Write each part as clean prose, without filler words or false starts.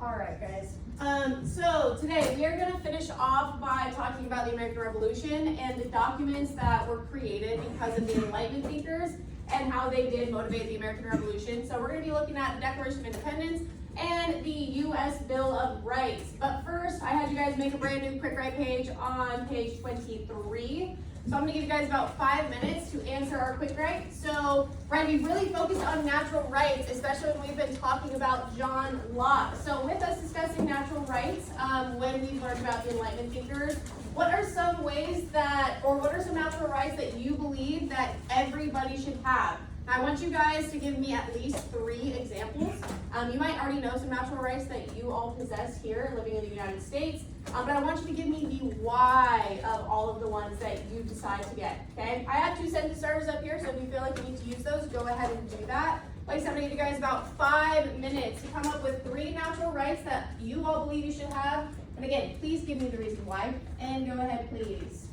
All right, guys. So today we are going to finish off by talking about the American Revolution and the documents that were created because of the Enlightenment thinkers and how they did motivate the American Revolution. So we're going to be looking at the Declaration of Independence and the U.S. Bill of Rights. But first, I had you guys make a brand new quick write page on page 23. So I'm going to give you guys about 5 minutes to answer our quick write. So we're going to be really focused on natural rights, especially when we've been talking about John Locke. So with us discussing natural rights, when we learned about the Enlightenment thinkers, what are some ways that, or what are some natural rights that you believe that everybody should have? I want you guys to give me at least 3 examples. You might already know some natural rights that you all possess here living in the United States, but I want you to give me the why of all of the ones that you decide to get, okay? I have 2 sentence starters up here, so if you feel like you need to use those, go ahead and do that. Like I said, I'm gonna give you guys about 5 minutes to come up with 3 natural rights that you all believe you should have. And again, please give me the reason why, and go ahead, please.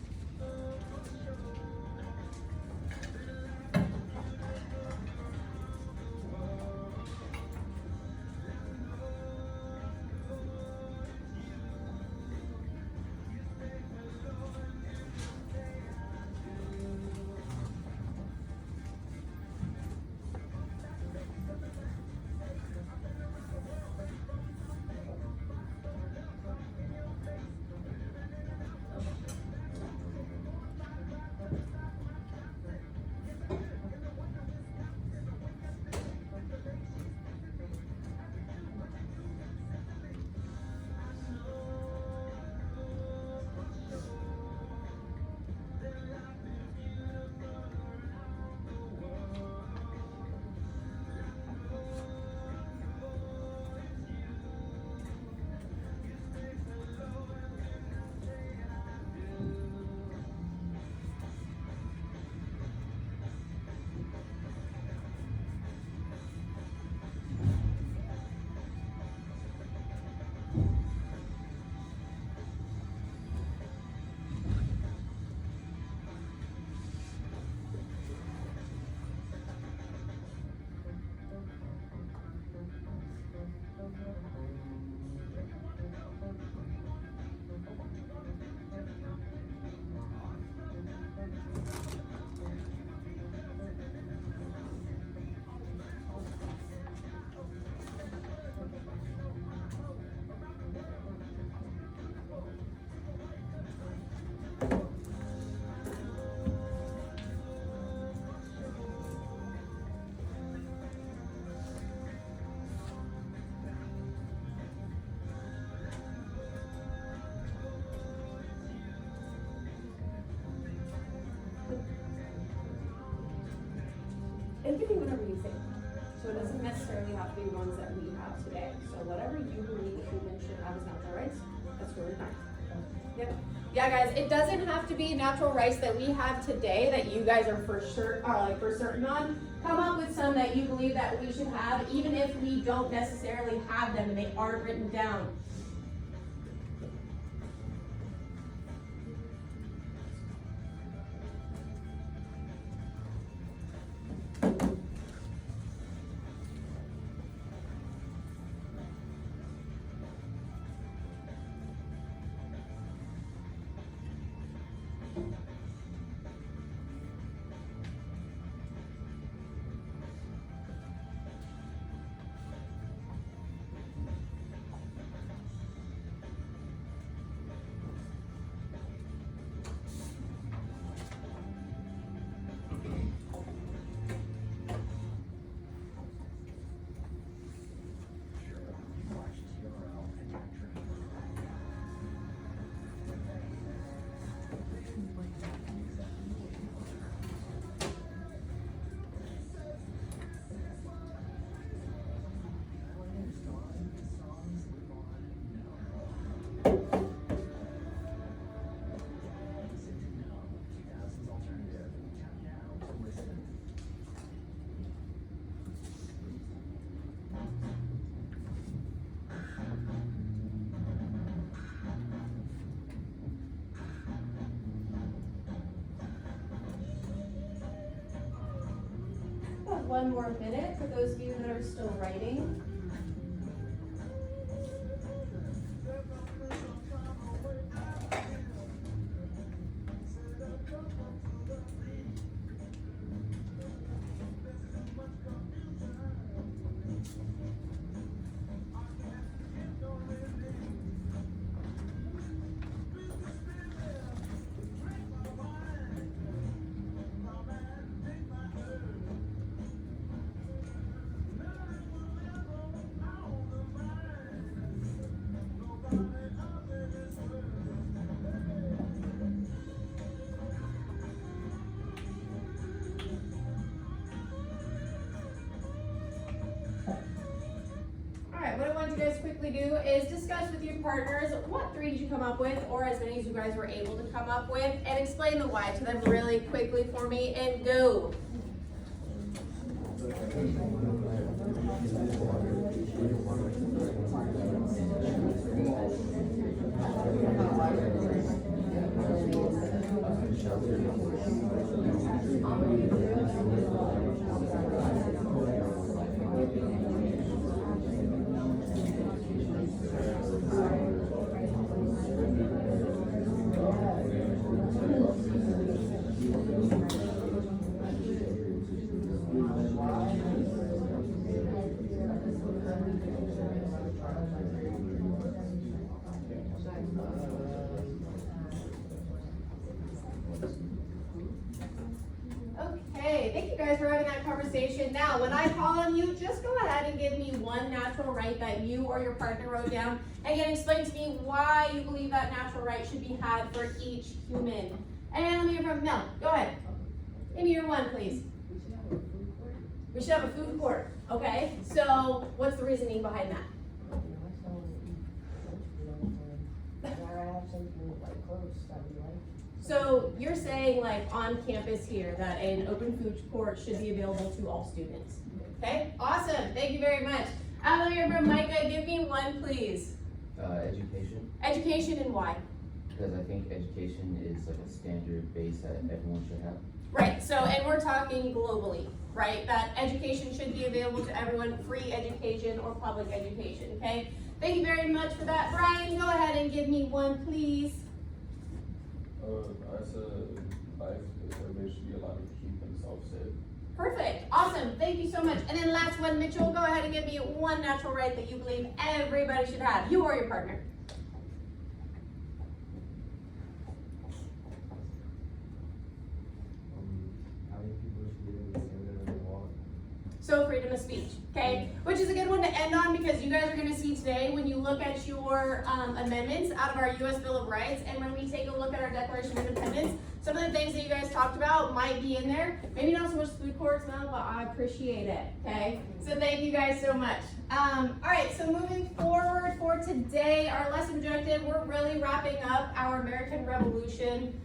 It can be whatever you think. So it doesn't necessarily have to be ones that we have today. So whatever you believe humans should have as natural rights, that's really fine. Yep. Yeah, guys, it doesn't have to be natural rights that we have today that you guys are for sure, for certain on. Come up with some that you believe that we should have, even if we don't necessarily have them and they aren't written down. One more minute for those of you that are still writing. Alright, what I want you guys to quickly do is discuss with your partners what 3 did you come up with, or as many as you guys were able to come up with, and explain the why to them really quickly for me, and go. Okay, thank you guys for having that conversation. Now, when I call on you, just go ahead and give me one natural right that you or your partner wrote down, and again, explain to me why you believe that natural right should be had for each human. And let me hear from Mel. Go ahead. Give me your one, please. We should have a food court. Okay, so what's the reasoning behind that? So you're saying like on campus here that an open food court should be available to all students. Okay, awesome. Thank you very much. Let me hear from Micah. Give me one, please. Education. Education and why? Because I think education is like a standard base that everyone should have. Right, so, and we're talking globally, right? That education should be available to everyone, free education or public education, okay? Thank you very much for that. Brian, go ahead and give me one, please. I said life, everybody should be allowed to keep themselves safe. Perfect, awesome, thank you so much. And then last one, Mitchell, go ahead and give me one natural right that you believe everybody should have, you or your partner. Having people should be able to say whatever they want. So freedom of speech, okay? Which is a good one to end on because you guys are gonna see today when you look at your amendments out of our US Bill of Rights, and when we take a look at our Declaration of Independence, some of the things that you guys talked about might be in there. Maybe not so much food courts, Mel, but I appreciate it, okay? So thank you guys so much. All right, so moving forward for today, our lesson objective, we're really wrapping up our American Revolution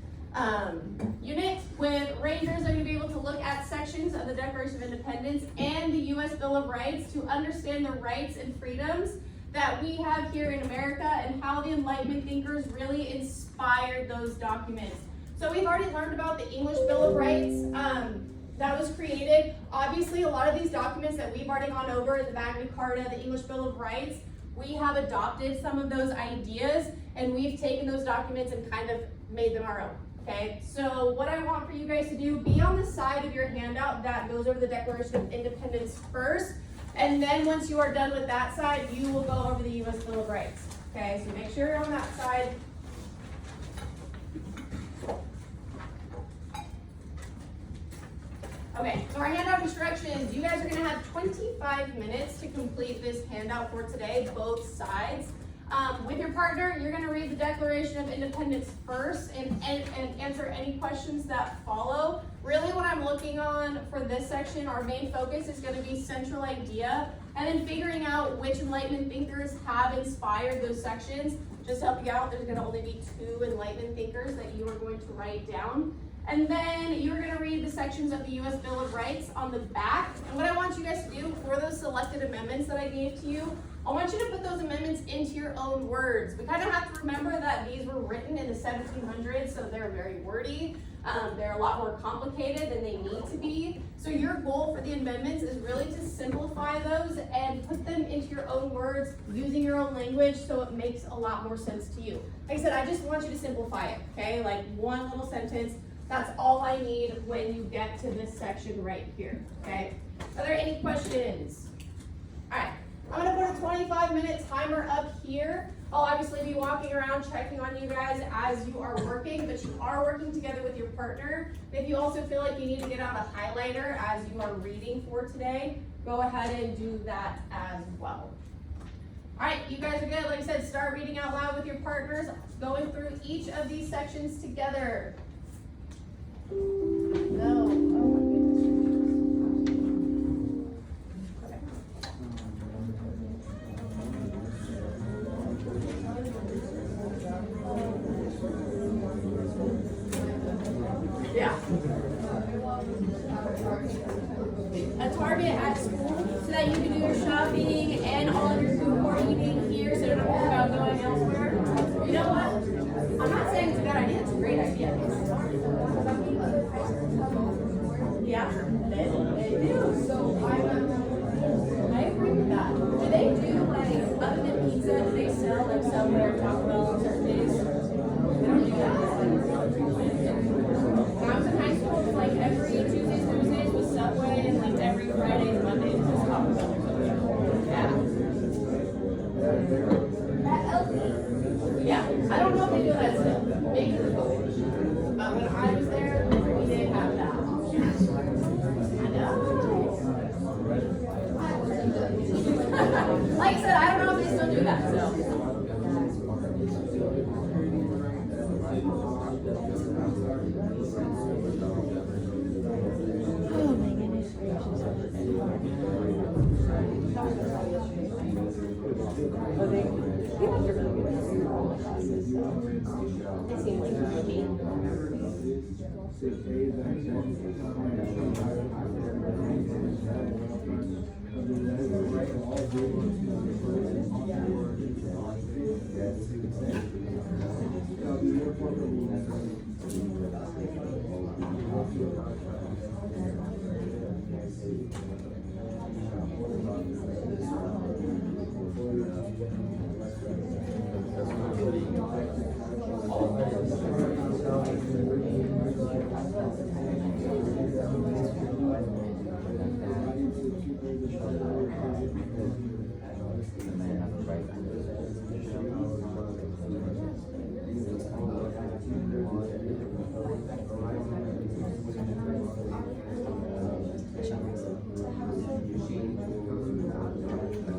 unit with Rangers are going to be able to look at sections of the Declaration of Independence and the U.S. Bill of Rights to understand the rights and freedoms that we have here in America and how the Enlightenment thinkers really inspired those documents. So we've already learned about the English Bill of Rights that was created. Obviously, a lot of these documents that we've already gone over, the Magna Carta, the English Bill of Rights, we have adopted some of those ideas and we've taken those documents and kind of made them our own. Okay, so what I want for you guys to do, be on the side of your handout that goes over the Declaration of Independence first, and then once you are done with that side, you will go over the U.S. Bill of Rights. Okay, so make sure you're on that side. Okay, so our handout instructions, you guys are gonna have 25 minutes to complete this handout for today, both sides. With your partner, you're going to read the Declaration of Independence first and answer any questions that follow. Really what I'm looking on for this section, our main focus is going to be central idea, and then figuring out which Enlightenment thinkers have inspired those sections. Just to help you out, there's going to only be 2 Enlightenment thinkers that you are going to write down. And then you're going to read the sections of the U.S. Bill of Rights on the back. And what I want you guys to do for those selected amendments that I gave to you, I want you to put those amendments into your own words. We kind of have to remember that these were written in the 1700s, so they're very wordy. They're a lot more complicated than they need to be. So your goal for the amendments is really to simplify those and put them into your own words, using your own language so it makes a lot more sense to you. Like I said, I just want you to simplify it, okay? Like one little sentence. That's all I need when you get to this section right here, okay? Are there any questions? All right, I'm gonna put a 25-minute timer up here. I'll obviously be walking around checking on you guys as you are working, but you are working together with your partner. If you also feel like you need to get out a highlighter as you are reading for today, go ahead and do that as well. Alright, you guys are good. Like I said, start reading out loud with your partners, going through each of these sections together. No. Oh my goodness. Yeah. A Target at school so that you can do your shopping and all of your food court eating here so you don't have to worry about going elsewhere. You know what? I'm not saying it's a bad idea, it's a great idea. Yeah, they do. So I agree with that. Do they do like, other than pizza, do they sell like Subway or Taco Bell on certain days? They don't do that. When I was in high school, it was like every Tuesdays, Thursdays was Subway, and like every Fridays, Mondays was Taco Bell or something. Yeah. Yeah, I don't know if they do that still. Maybe the COVID. But when I was there, we didn't have that option. I know. Like I said, I don't know if they still do that, so.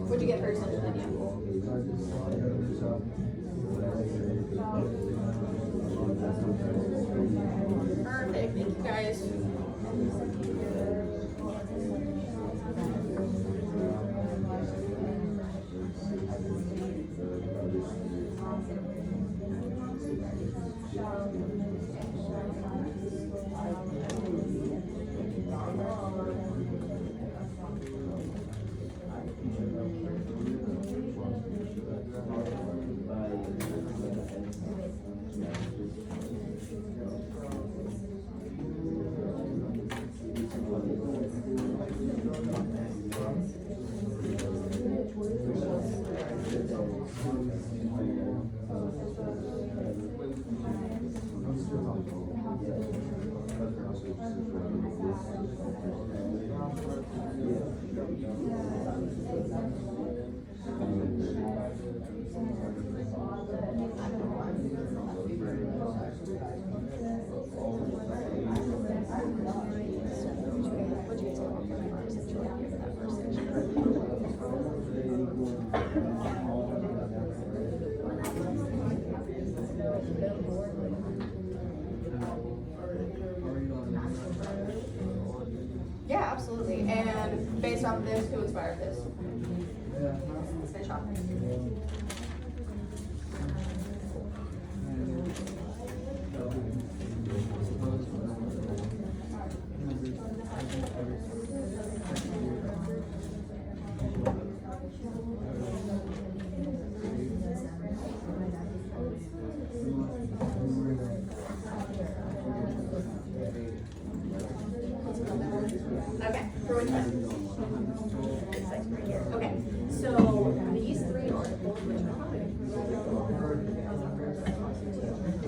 What'd you get for your social media? Perfect, thank you guys. Yeah, absolutely. And based off of this, who inspired this? Finish off. Okay, for which one? This section right here. Okay, so these three articles, which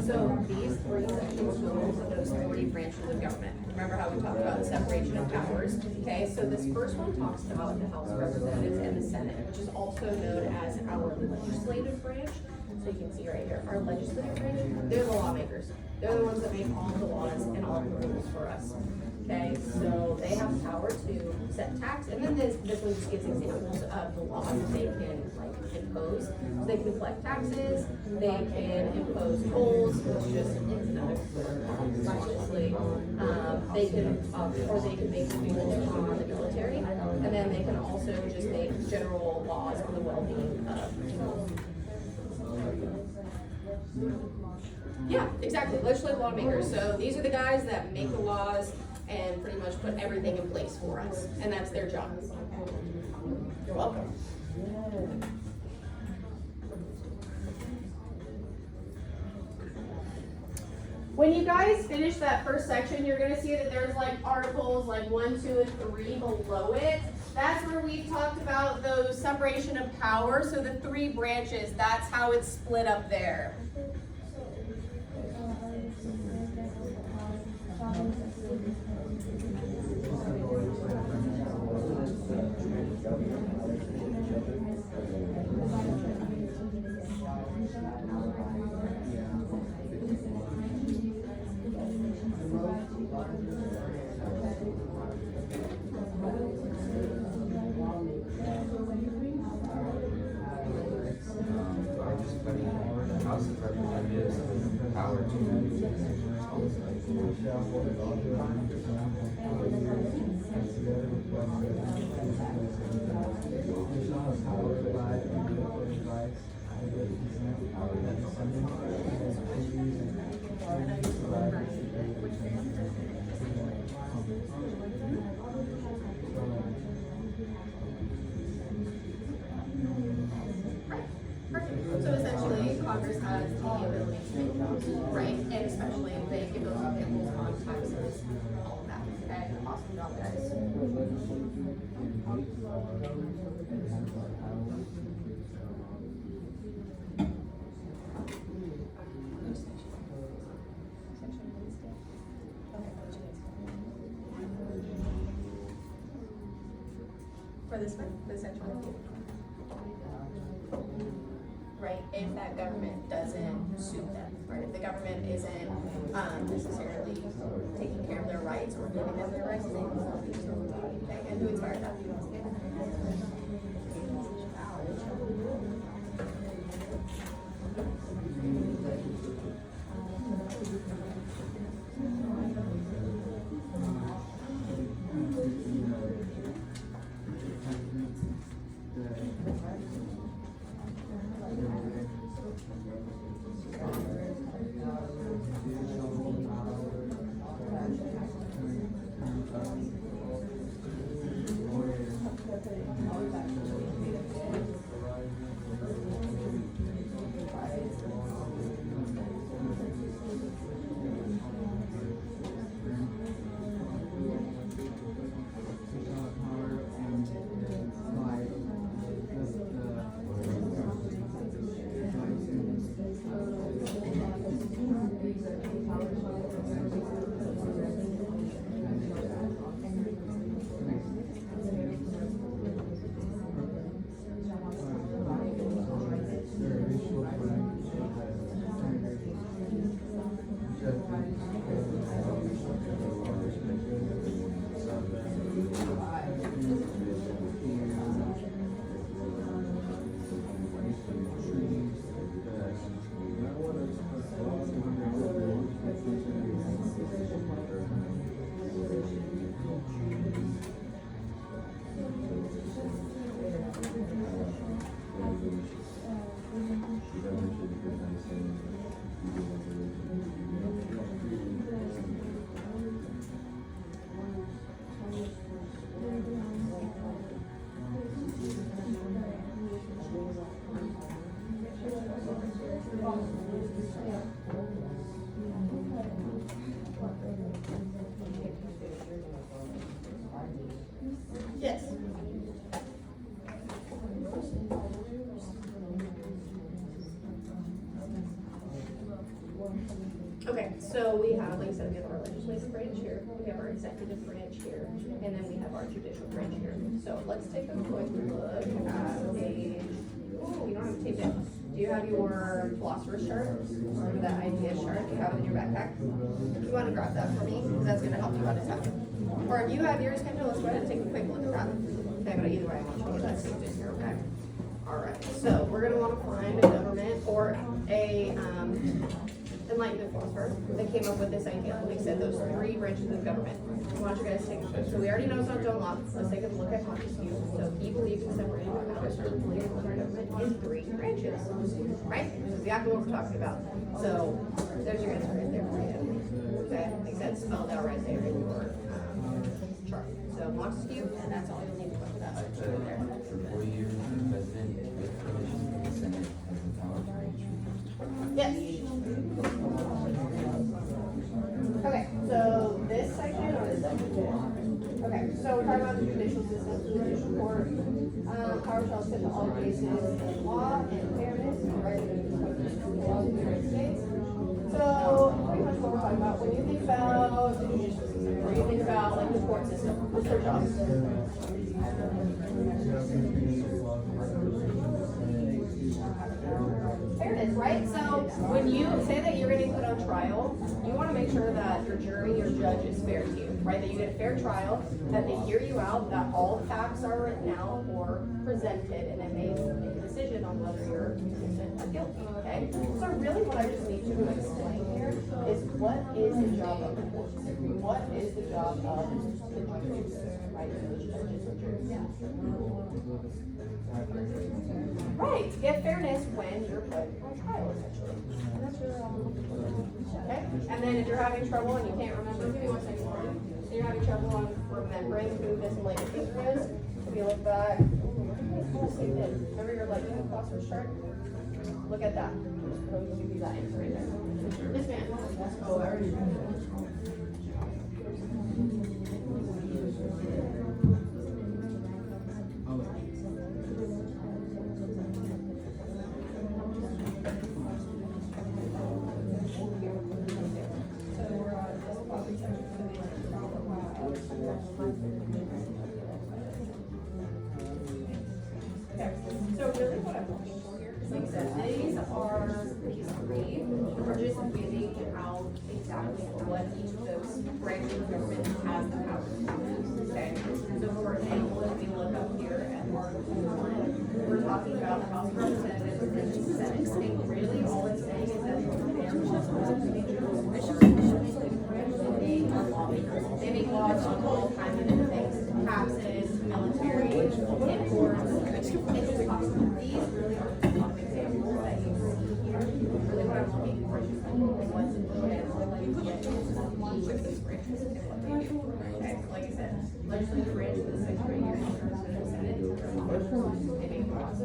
so these three sections go to those three branches of government. Remember how we talked about the separation of powers? Okay, so this first one talks about the House of Representatives and the Senate, which is also known as our legislative branch. So you can see right here, our legislative branch, they're the lawmakers. They're the ones that make all the laws and all the rules for us. Okay, so they have the power to set tax, and then this one just gives examples of the laws that they can like impose. So they can collect taxes, they can impose tolls, which just is another obviously. They can, or they can make rules on the military, and then they can also just make general laws on the well-being of people. Yeah, exactly, legislative lawmakers, so these are the guys that make the laws and pretty much put everything in place for us, and that's their job. You're welcome. When you guys finish that first section, you're gonna see that there's like articles like 1, 2, and 3 below it. That's where we've talked about those separation of power, so the 3 branches, that's how it's split up there. House of Representatives power to So essentially, Congress has the ability to make laws, right? And especially they give those examples on taxes, all of that. Okay, awesome job, guys. For this one, the central. Right, if that government doesn't sue them, right, if the government isn't necessarily taking care of their rights or giving them their rights, they will not be sued. Okay, and who inspired that? Yes. Okay, so we have, like I said, we have our legislative branch here, we have our executive branch here, and then we have our judicial branch here. So let's take a quick look at page, oh, you don't have to tape it. Do you have your philosopher's chart, or that ideas chart? Do you have it in your backpack? You wanna grab that for me, because that's gonna help you out a ton. Or if you have yours, Kendra, let's go ahead and take a quick look at that. Okay, but either way, I want you to get that saved in here, okay? All Alright, so we're gonna wanna find a government or a, enlightenment philosopher that came up with this idea. They said those three branches of government. I want you guys to take, so we already know it's not John Locke. Let's take a look at Montesquieu. So he believed in separating our powers from political government in three branches, right? This is exactly what we're talking about. So there's your answer right there for you. Okay, I think that's spelled out right there in your chart. So Montesquieu, and that's all you'll need to put that I section put in there. for 4 years, the president, with permission from the Senate, has the power to make treaties. Yes. Okay, so this section or this section? Okay, so we're talking about the judicial system, the judicial court. Power shall sit in all cases in law and fairness, and right of the laws of the United States. So pretty much what we're talking about, when you think about the judicial system, or you think about like the court system, what's their job? Fairness, right? So when you say that you're getting put on trial, you want to make sure that your jury, your judge is fair to you, right? That you get a fair trial, that they hear you out, that all facts are written out or presented, and then they make a decision on whether you're innocent or guilty, okay? So really what I just need you to explain here is what is the job of the court? What is the job of the judges, right? The judges or juries, yeah. Right, to get fairness when you're put on trial, essentially. And that's really all. Okay, and then if you're having trouble and you can't remember, give me 1 second, Lauren. So you're having trouble on remembering who this enlightenment thinker is, if you look back, remember your enlightenment philosopher's chart? Look at that. I'll give you that answer right there. This man. Oh, I already read it. Okay, so really what I'm looking for here is like I said, these three are just giving out exactly what each of those branches of government has the power to do. Okay, so for example, if we look up here at Article 1, we're talking about the House of Representatives and the Senate. And really all it's saying is that they make laws on all kinds of different things, taxes, military, imports. It just talks about these really are the top examples that you see here. Really what I'm looking for is just what's important, like each of these branches and what they do. Okay, so like I said, legislative branch is like right here, the Senate, they make laws.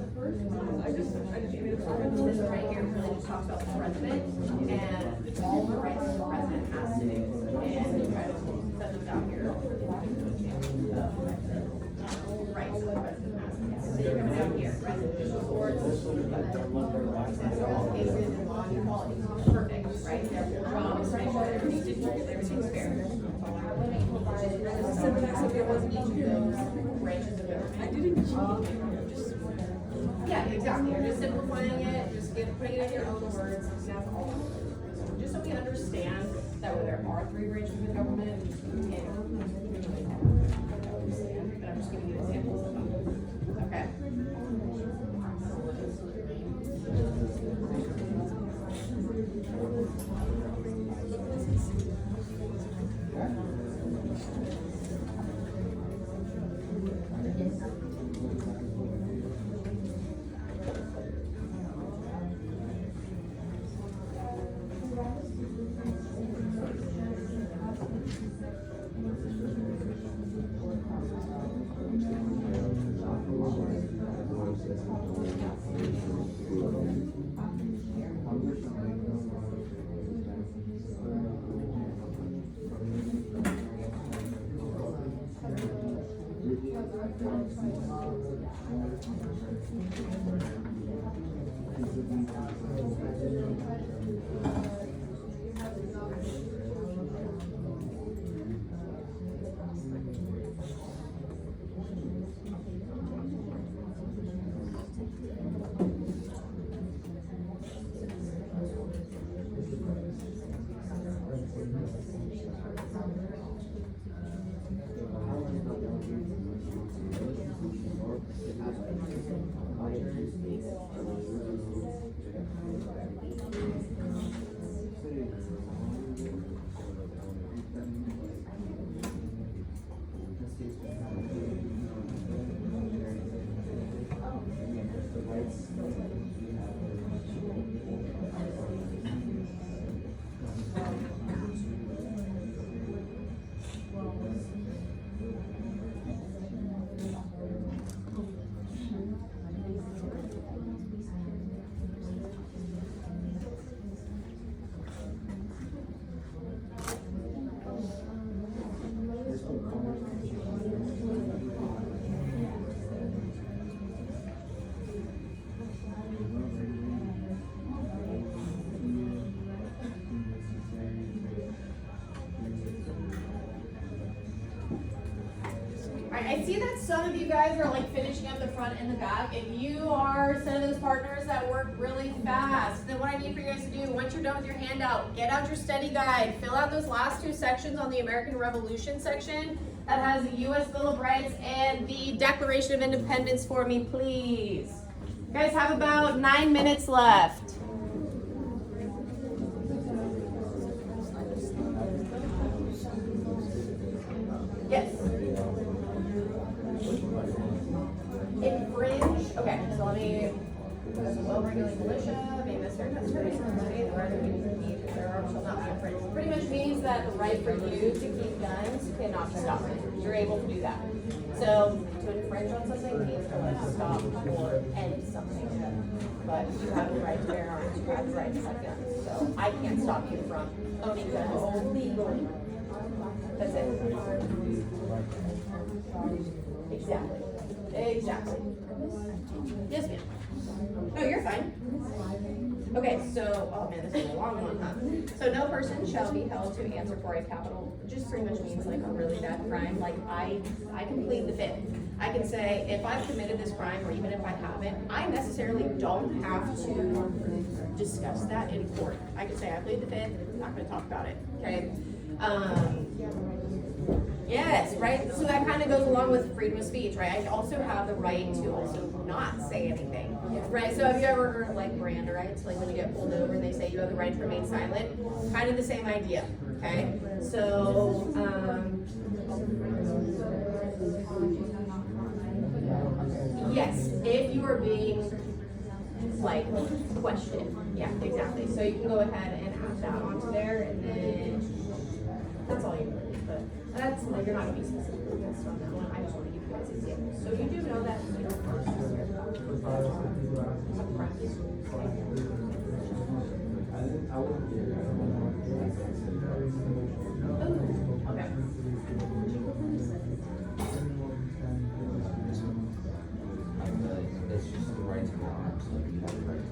This right here really just talks about the president and all the rights the president has to do. And you try to set them down here. Right, so the president has to do. So you're coming down here, presidential courts, all cases in law and equality. Perfect, right? Their job is to make sure everything's fair. So there was each of those branches of government. Yeah, exactly. You're just simplifying it, just putting it in your own words, and that's all. Just so we understand that when there are three branches of the government, we can't understand, but I'm just giving you examples of them. Okay? I see that some of you guys are like finishing up the front and the back. If you are some of those partners that work really fast, then what I need for you guys to do, once you're done with your handout, get out your study guide, fill out those last two sections on the American Revolution section that has the U.S. Bill of Rights and the Declaration of Independence for me, please. You guys have about 9 minutes left. Yes. Infringe. Okay, so let me. Well-regulated militia, being a certain custody, the right of keep firearms shall not be infringed. Pretty much means that the right for you to keep guns cannot be stopped. You're able to do that. So to infringe on something means to stop or end something. But you have the right to bear arms. You have the right to have guns. So I can't stop you from owning guns legally. That's it. Exactly. Exactly. Yes, ma'am. No, you're fine. Okay, so, oh man, this is a long one, huh? So no person shall be held to answer for a capital, just pretty much means like a really bad crime. Like I can plead the fifth. I can say, if I've committed this crime, or even if I haven't, I necessarily don't have to discuss that in court. I can say, I plead the fifth, I'm not gonna talk about it, okay? Yes, right? So that kind of goes along with freedom of speech, right? I also have the right to also not say anything, right? So have you ever heard of like Miranda rights? Like when you get pulled over and they say you have the right to remain silent? Kind of the same idea, okay? So, yes, if you are being like questioned, yeah, exactly. So you can go ahead and add that onto there, and then that's all you need. But that's like you're not gonna be specifically guessed on that one. I just want to give you guys examples. So you do know that you don't okay. It's just the right to bear arms, like you have the right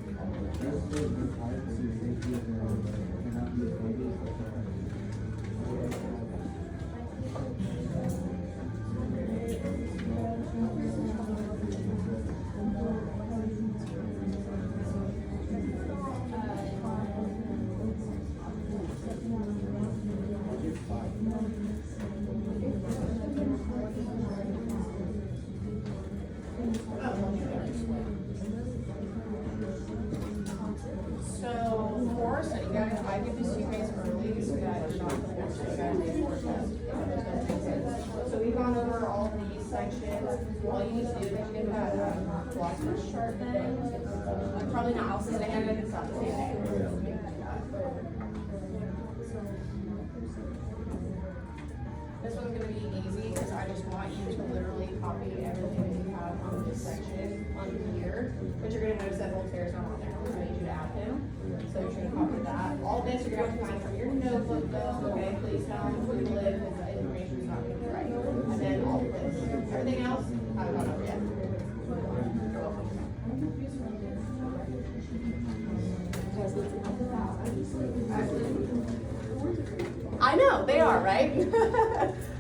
So for study guide, I give this to you guys early so that you're not going to study guide before test. So we've gone over all these sections. All you need to do is get that philosopher's chart thing. Probably not. I'll send it ahead of it's not the same day. This one's going to be easy because I just want you to literally copy everything that you have on this section on here. But you're going to notice that Voltaire's not on there. I need you to add him. So you're going to copy that. All this you're going to have to find from your notebook though. Okay, please don't Google it because the information is not going to be right. And then all this. Everything else, I haven't gone over yet. I know, they are, right?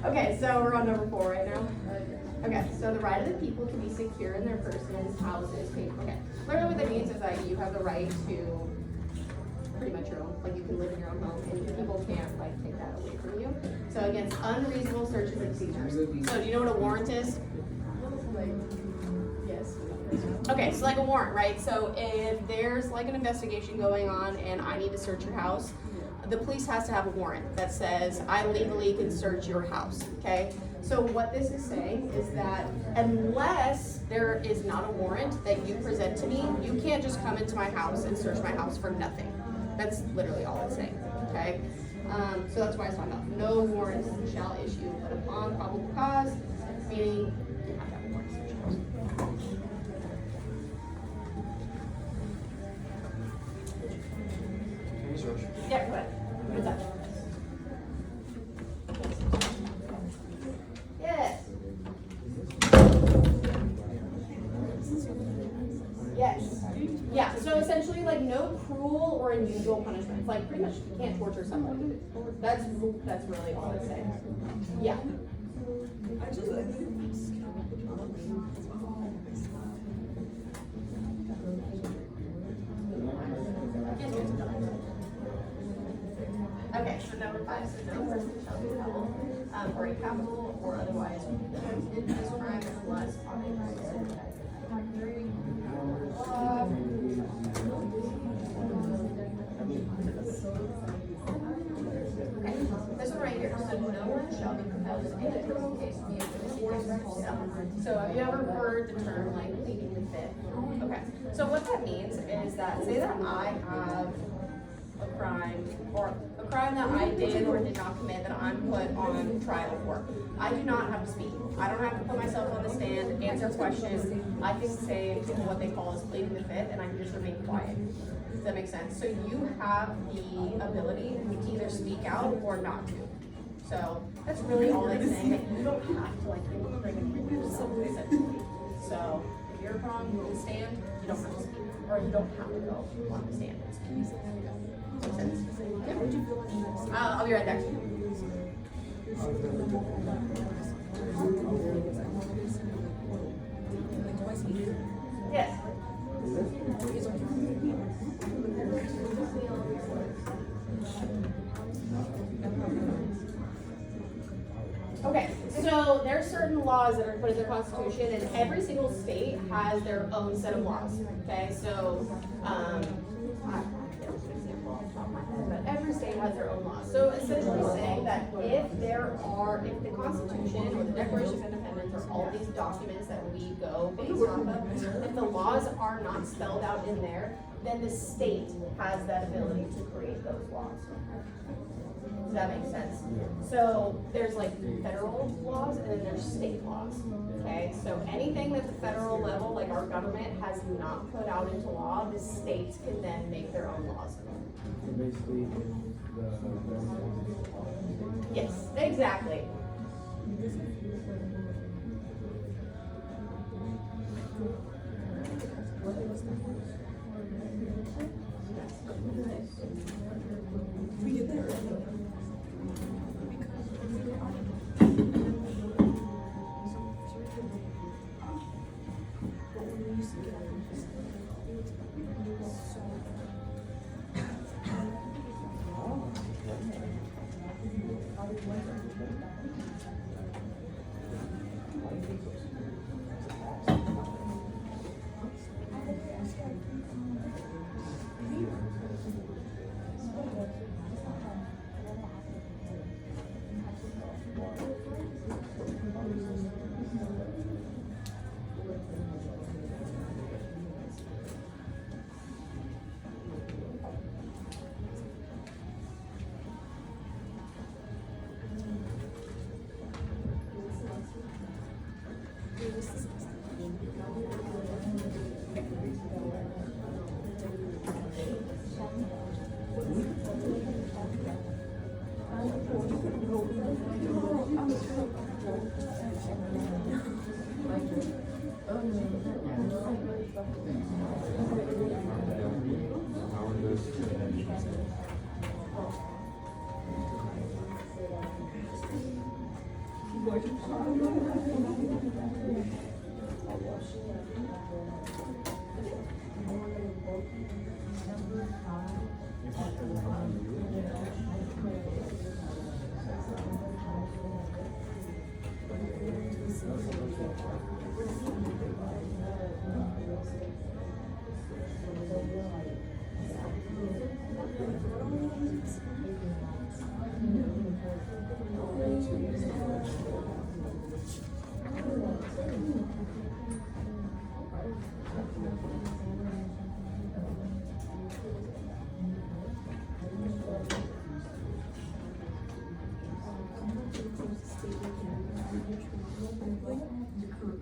Okay, so we're on number 4 right now. Okay, so the right of the people to be secure in their persons, houses, people. Okay, literally what that means is that you have the right to pretty much your own, like you can live in your own home and people can't like take that away from you. So against unreasonable searches and seizures. So do you know what a warrant is? Yes. Okay, so like a warrant, right? So if there's like an investigation going on and I need to search your house, the police has to have a warrant that says I legally can search your house, okay? So what this is saying is that unless there is not a warrant that you present to me, you can't just come into my house and search my house for nothing. That's literally all it's saying, okay? So that's why it's talking about no warrants shall issue, but upon probable cause, meaning you have to have a warrant to search your house. Yeah, go ahead. What's that? Yes. Yes. Yeah, so essentially like no cruel or unusual punishments. Like pretty much you can't torture someone. That's really all it's saying. Yeah. Okay, so number 5 says no person shall be held for a capital or otherwise in this crime unless on a Okay, this one right here, so no one shall be compelled in any criminal case to be a witness against himself. So have you ever heard the term like pleading the fifth? Okay, so what that means is that, say that I have a crime, or a crime that I did or did not commit that I'm put on trial for. I do not have to speak. I don't have to put myself on the stand, answer questions. I can say what they call is pleading the fifth, and I can just remain quiet. Does that make sense? So you have the ability to either speak out or not to. So that's really all it's saying, that you don't have to like incriminate yourself essentially. So if you're put on the stand, you don't have to speak, or you don't have to go on the stand. Makes sense? Yeah. I'll be right back. Yes. Okay, so there's certain laws that are put in the Constitution, and every single state has their own set of laws. Okay, so I don't have an example off the top of my head, but every state has their own laws. So essentially saying that if the Constitution or the Declaration of Independence or all these documents that we go based off of, if the laws are not spelled out in there, then the state has that ability to create those laws. Does that make sense? So there's like federal laws and then there's state laws. Okay, so anything that the federal level, like our government, has not put out into law, the states can then make their own laws. Basically, Yes, exactly.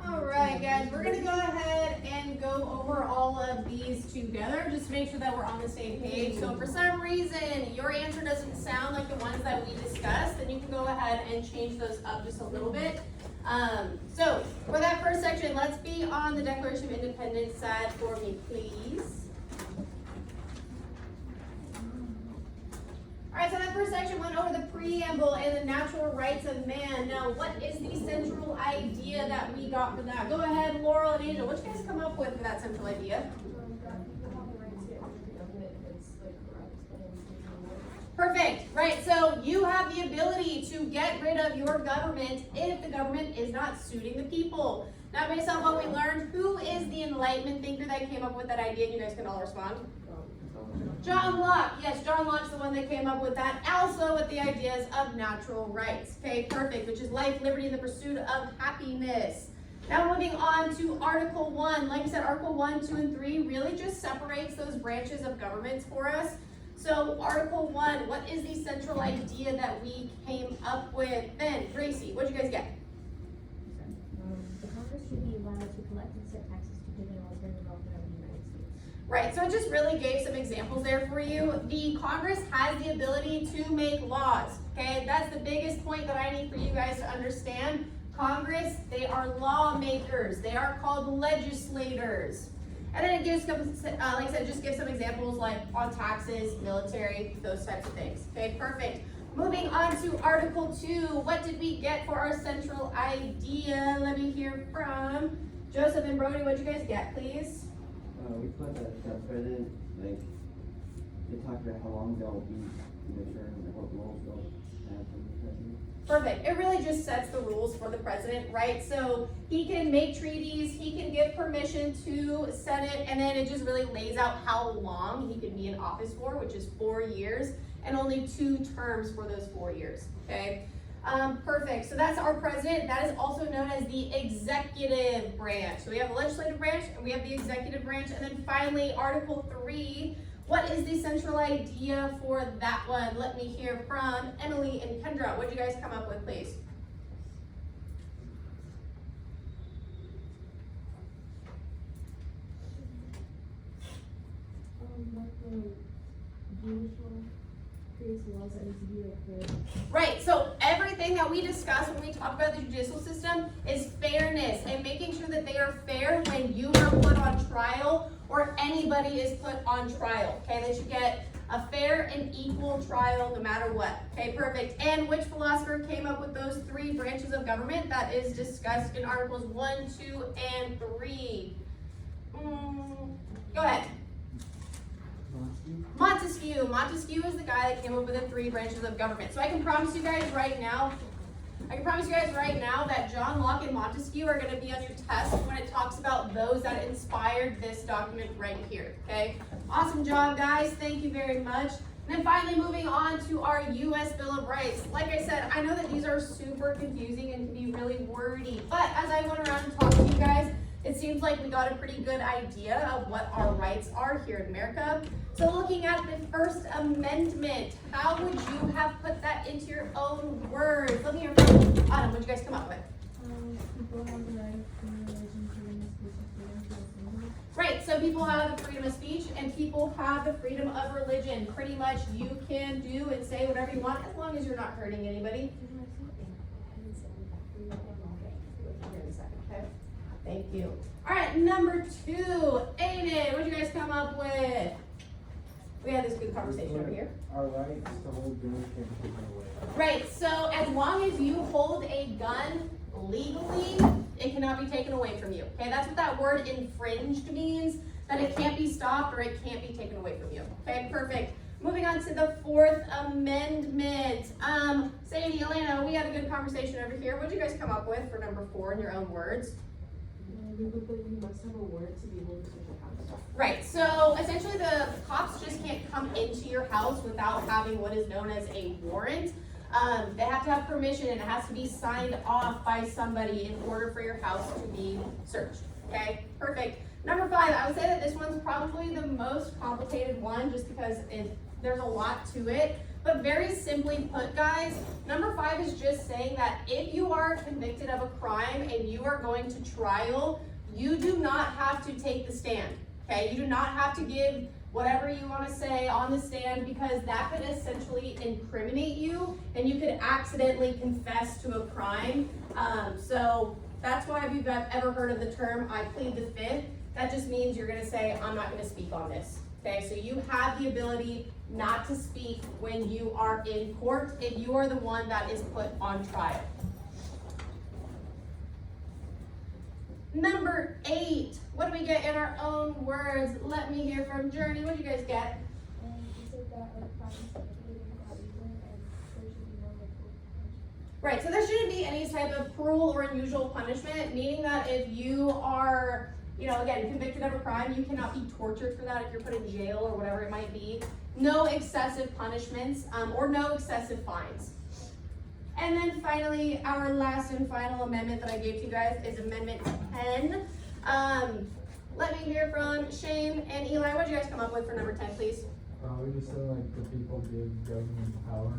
Alright guys, we're gonna go ahead and go over all of these together, just to make sure that we're on the same page. So if for some reason your answer doesn't sound like the ones that we discussed, then you can go ahead and change those up just a little bit. So for that first section, let's be on the Declaration of Independence side for me, please. Alright, so that first section section went over the preamble and the natural rights of man. Now, what is the central idea that we got for that? Go ahead, Laurel and Angel. What you guys come up with for that central idea? Perfect, right, so you have the ability to get rid of your government if the government is not suiting the people. Now, based on what we learned, who is the Enlightenment thinker that came up with that idea? You guys can all respond. John Locke. Yes, John Locke's the one that came up with that. Also with the ideas of natural rights. Okay, perfect, which is life, liberty, and the pursuit of happiness. Now moving on to Article 1. Like I said, Article 1, 2, and 3 really just separates those branches of governments for us. So Article 1, what is the central idea that we came up with? Ben, Gracie, what'd you guys get? The Congress should be allowed to collect and set taxes to prevent welfare and development of the United States. Right, so I just really gave some examples there for you. The Congress has the ability to make laws, okay? That's the biggest point that I need for you guys to understand. Congress, they are lawmakers. They are called legislators. And then it gives, like I said, just give some examples like on taxes, military, those types of things. Okay, perfect. Moving on to Article 2. What did we get for our central idea? Let me hear from Joseph and Brody. What did you guys get, please? We thought that the president, like, they talked about how long they'll be in the term and what roles they'll have for the president. Perfect. It really just sets the rules for the president, right? So he can make treaties, he can give permission to Senate, and then it just really lays out how long he can be in office for, which is 4 years, and only 2 terms for those 4 years, okay? Perfect. So that's our president. That is also known as the executive branch. So we have the legislative branch, and we have the executive branch, and then finally, Article 3. What is the central idea for that one? Let me hear from Emily and Kendra. What did you guys come up with, please? Like the judicial creates laws that need to be like fair. Right, so everything that we discuss when we talk about the judicial system is fairness and making sure that they are fair when you are put on trial or anybody is put on trial, okay? That you get a fair and equal trial no matter what, okay? Perfect. And which philosopher came up with those 3 branches of government that is discussed in Articles 1, 2, and 3? Go ahead. Montesquieu. Montesquieu is the guy that came up with the 3 branches of government. So I can promise you guys right now that John Locke and Montesquieu are going to be on your test when it talks about those that inspired this document right here, okay? Awesome job, guys. Thank you very much. And then finally, moving on to our U.S. Bill of Rights. Like I said, I know that these are super confusing and can be really wordy, but as I went around and talked to you guys, it seems like we got a pretty good idea of what our rights are here in America. So looking at the First Amendment, how would you have put that into your own words? Let me hear from Autumn. What did you guys come up with? People have the right to religion, freedom of speech, and freedom to assembly. Right, so people have the freedom of speech and people have the freedom of religion. Pretty much you can do and say whatever you want as long as you're not hurting anybody. Here in a second, okay? Thank you. All right, number 2, Aiden, what did you guys come up with? We had this good conversation over here. Our rights to hold guns can't be taken away. Right, so as long as you hold a gun legally, it cannot be taken away from you. Okay, that's what that word infringed means, that it can't be stopped or it can't be taken away from you. Okay, perfect. Moving on to the 4th Amendment. Sadie, Elena, we had a good conversation over here. What did you guys come up with for number 4 in your own words? You must have a word to be able to search your house. Right, so essentially the cops just can't come into your house without having what is known as a warrant. They have to have permission and it has to be signed off by somebody in order for your house to be searched. Okay, perfect. Number 5, I would say that this one's probably the most complicated one just because there's a lot to it. But very simply put, guys, number 5 is just saying that if you are convicted of a crime and you are going to trial, you do not have to take the stand, okay? You do not have to give whatever you want to say on the stand because that could essentially incriminate you and you could accidentally confess to a crime. So that's why if you've ever heard of the term, I plead the 5th, that just means you're going to say, I'm not going to speak on this. Okay, so you have the ability not to speak when you are in court if you are the one that is put on trial. Number 8, what do we get in our own words? Let me hear from Journey. What do you guys get? And you said that our crimes are committed without reason and there should be no cruel punishment. Right, so there shouldn't be any type of cruel or unusual punishment, meaning that if you are, again, convicted of a crime, you cannot be tortured for that if you're put in jail or whatever it might be. No excessive punishments, or no excessive fines. And then finally, our last and final amendment that I gave to you guys is Amendment 10. Let me hear from Shane and Eli. What did you guys come up with for number 10, please? We just said like the people give government power.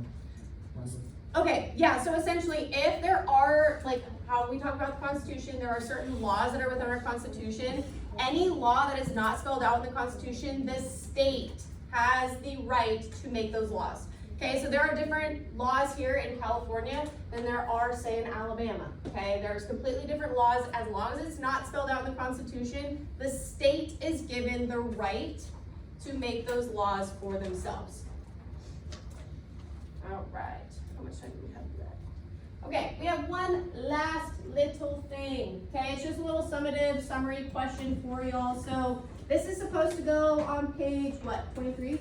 Okay, yeah, so essentially, if there are, like how we talk about the Constitution, there are certain laws that are within our Constitution. Any law that is not spelled out in the Constitution, the state has the right to make those laws. Okay, so there are different laws here in California than there are, say, in Alabama. Okay, there's completely different laws. As long as it's not spelled out in the Constitution, the state is given the right to make those laws for themselves. All right, how much time do we have for that? Okay, we have one last little thing. Okay, it's just a little summative summary question for y'all. So this is supposed to go on page, what, 23?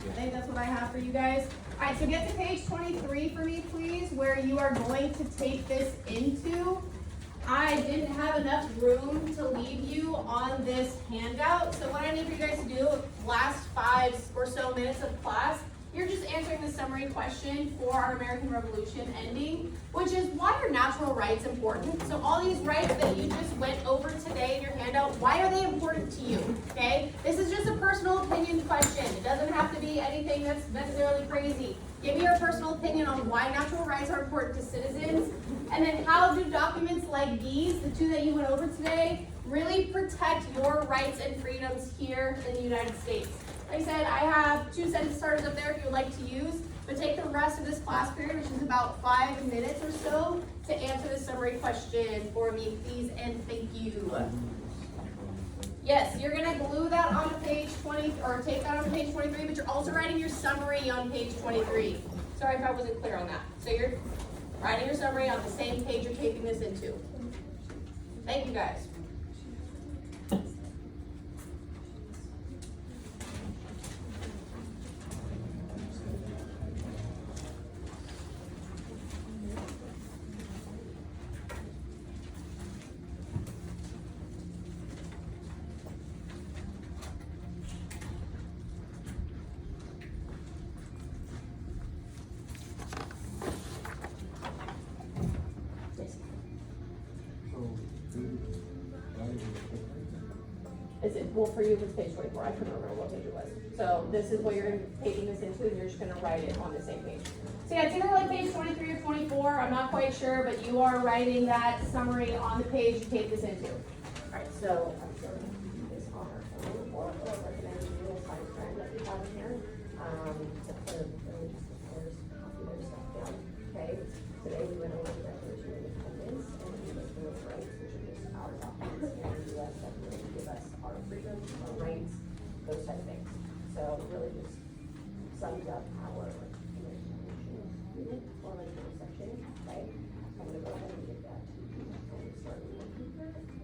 I think that's what I have for you guys. All right, so get to page 23 for me, please, where you are going to take this into. I didn't have enough room to leave you on this handout, so what I need for you guys to do, last 5 or so minutes of class, you're just answering the summary question for our American Revolution ending, which is, why are natural rights important? So all these rights that you just went over today in your handout, why are they important to you, okay? This is just a personal opinion question. It doesn't have to be anything that's necessarily crazy. Give me your personal opinion on why natural rights are important to citizens, and then how do documents like these, the 2 that you went over today, really protect your rights and freedoms here in the United States. Like I said, I have 2 sentence starters up there if you would like to use, but take the rest of this class period, which is about 5 minutes or so, to answer the summary question for me, please, and thank you. Yes, you're gonna glue that on page 20, or take that on page 23, but you're also writing your summary on page 23. Sorry if I wasn't clear on that. So you're writing your summary on the same page you're taping this into. Thank you, guys. Is it, well, for you, it's page 24. I couldn't remember what page it was. So this is what you're taking this into, and you're just gonna write it on the same page. So yeah, it's either like page 23 or 24. I'm not quite sure, but you are writing that summary on the page you take this into. All right, so I'm sure this on our phone, or I recommend you will find a friend that you have in here. To put really just copy their stuff down. Okay. Today we went over the Declaration of Independence and the Bill of Rights, which are just our documents here in the U.S. that really give us our freedoms, our rights, those type of things. So it really just sums up our American Revolution unit or like section, right? I'm gonna go ahead and get that to you and start with the paper.